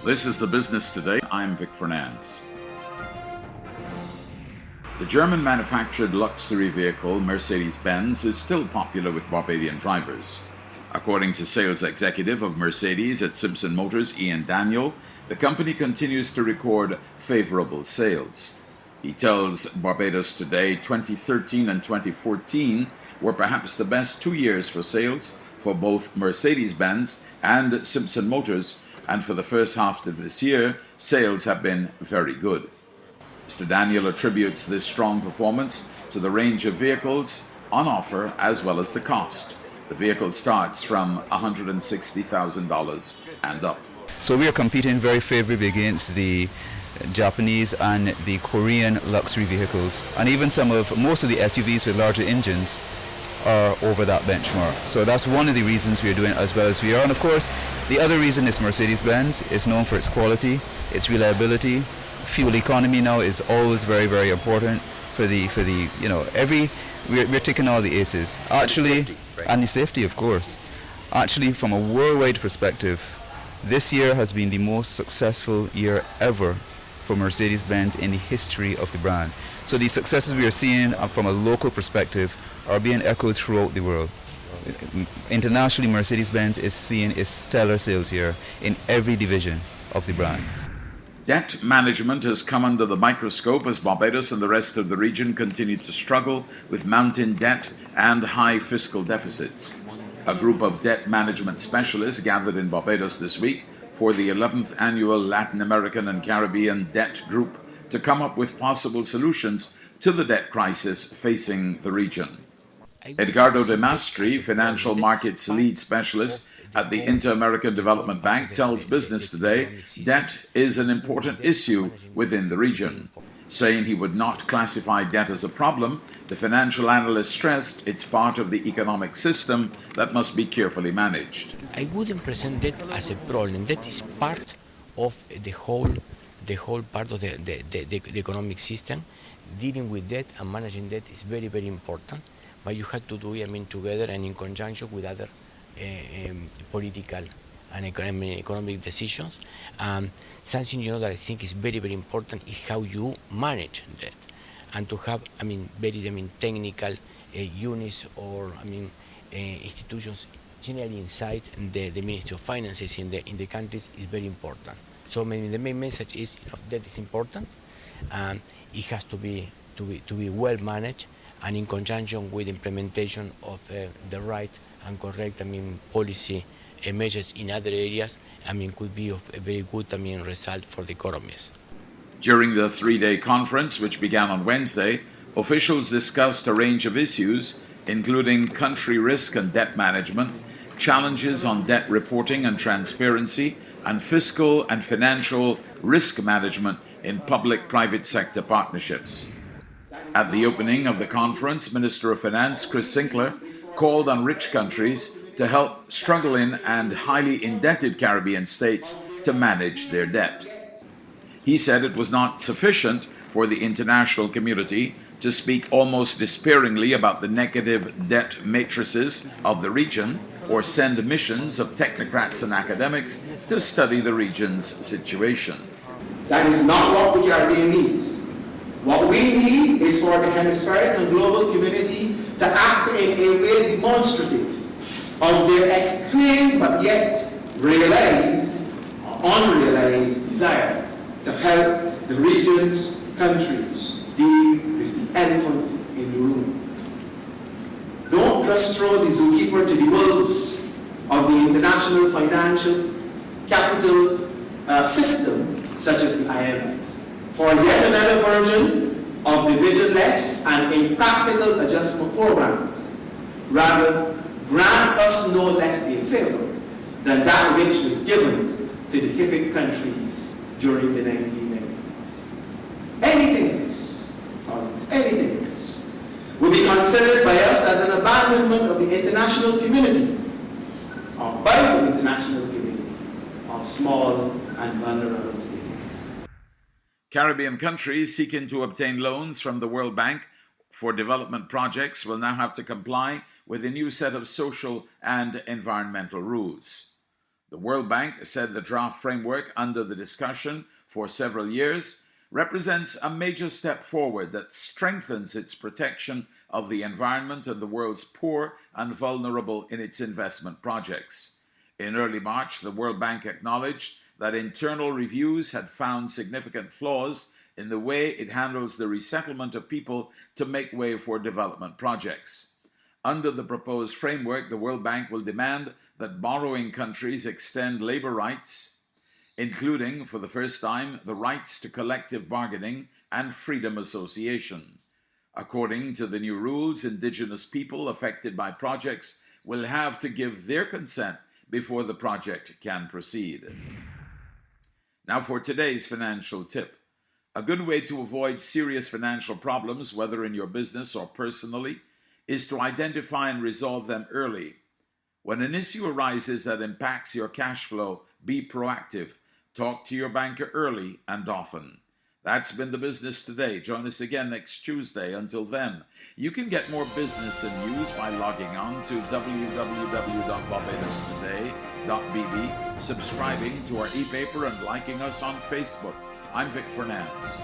This is The Business Today. I'm Vic Fernandez. The German-manufactured luxury vehicle Mercedes-Benz is still popular with Barbadian drivers. According to sales executive of Mercedes at Simpson Motors, Ian Daniel, the company continues to record favorable sales. He tells Barbados Today 2013 and 2014 were perhaps the best 2 years for sales for both Mercedes-Benz and Simpson Motors, and for the first half of this year, sales have been very good. Mr. Daniel attributes this strong performance to the range of vehicles on offer as well as the cost. The vehicle starts from $160,000 and up. So we are competing very favorably against the Japanese and the Korean luxury vehicles, and even most of the SUVs with larger engines are over that benchmark. So that's one of the reasons we are doing as well as we are. And of course, the other reason is Mercedes-Benz is known for its quality, its reliability. Fuel economy now is always very, very important for the we're ticking all the aces. Actually, and the safety, of course. Actually, from a worldwide perspective, this year has been the most successful year ever for Mercedes-Benz in the history of the brand. So the successes we are seeing from a local perspective are being echoed throughout the world. Internationally, Mercedes-Benz is seeing its stellar sales here in every division of the brand. Debt management has come under the microscope as Barbados and the rest of the region continue to struggle with mounting debt and high fiscal deficits. A group of debt management specialists gathered in Barbados this week for the 11th annual Latin American and Caribbean Debt Group to come up with possible solutions to the debt crisis facing the region. Edgardo de Mastri, financial markets lead specialist at the Inter-American Development Bank, tells Business Today debt is an important issue within the region. Saying he would not classify debt as a problem, the financial analyst stressed it's part of the economic system that must be carefully managed. I wouldn't present debt as a problem. That is part of the whole part of the economic system. Dealing with debt and managing debt is very, very important, but you have to do it, together and in conjunction with other political and economic decisions. Something that I think is very, very important is how you manage that, and to have very technical units or institutions generally inside the Ministry of Finances in the countries is very important. So the main message is that is important, and it has to be well managed and in conjunction with implementation of the right and correct policy measures in other areas, could be of a very good result for the economies. During the three-day conference, which began on Wednesday, officials discussed a range of issues, including country risk and debt management, challenges on debt reporting and transparency, and fiscal and financial risk management in public-private sector partnerships. At the opening of the conference, Minister of Finance Chris Sinclair called on rich countries to help struggling and highly indebted Caribbean states to manage their debt. He said it was not sufficient for the international community to speak almost despairingly about the negative debt matrices of the region or send missions of technocrats and academics to study the region's situation. That is not what the Caribbean needs. What we need is for the hemispheric and global community to act in a way demonstrative of their exclaimed but yet realized or unrealized desire to help the region's countries deal with the elephant in the room. Don't just throw the zookeeper to the wolves of the international financial capital system such as the IMF for yet another version of the visionless and impractical adjustment programs. Rather, grant us no less a favor than that which was given to the hippie countries during the 1990s. Anything else, colleagues, anything else, will be considered by us as an abandonment of the international community, or by the international community of small and vulnerable states. Caribbean countries seeking to obtain loans from the World Bank for development projects will now have to comply with a new set of social and environmental rules. The World Bank said the draft framework under the discussion for several years represents a major step forward that strengthens its protection of the environment and the world's poor and vulnerable in its investment projects. In early March, the World Bank acknowledged that internal reviews had found significant flaws in the way it handles the resettlement of people to make way for development projects. Under the proposed framework, the World Bank will demand that borrowing countries extend labor rights, including, for the first time, the rights to collective bargaining and freedom association. According to the new rules, indigenous people affected by projects will have to give their consent before the project can proceed. Now for today's financial tip. A good way to avoid serious financial problems, whether in your business or personally, is to identify and resolve them early. When an issue arises that impacts your cash flow, be proactive. Talk to your banker early and often. That's been the Business Today. Join us again next Tuesday. Until then, you can get more business and news by logging on to www.barbadostoday.bb, subscribing to our e-paper, and liking us on Facebook. I'm Vic Fernandez.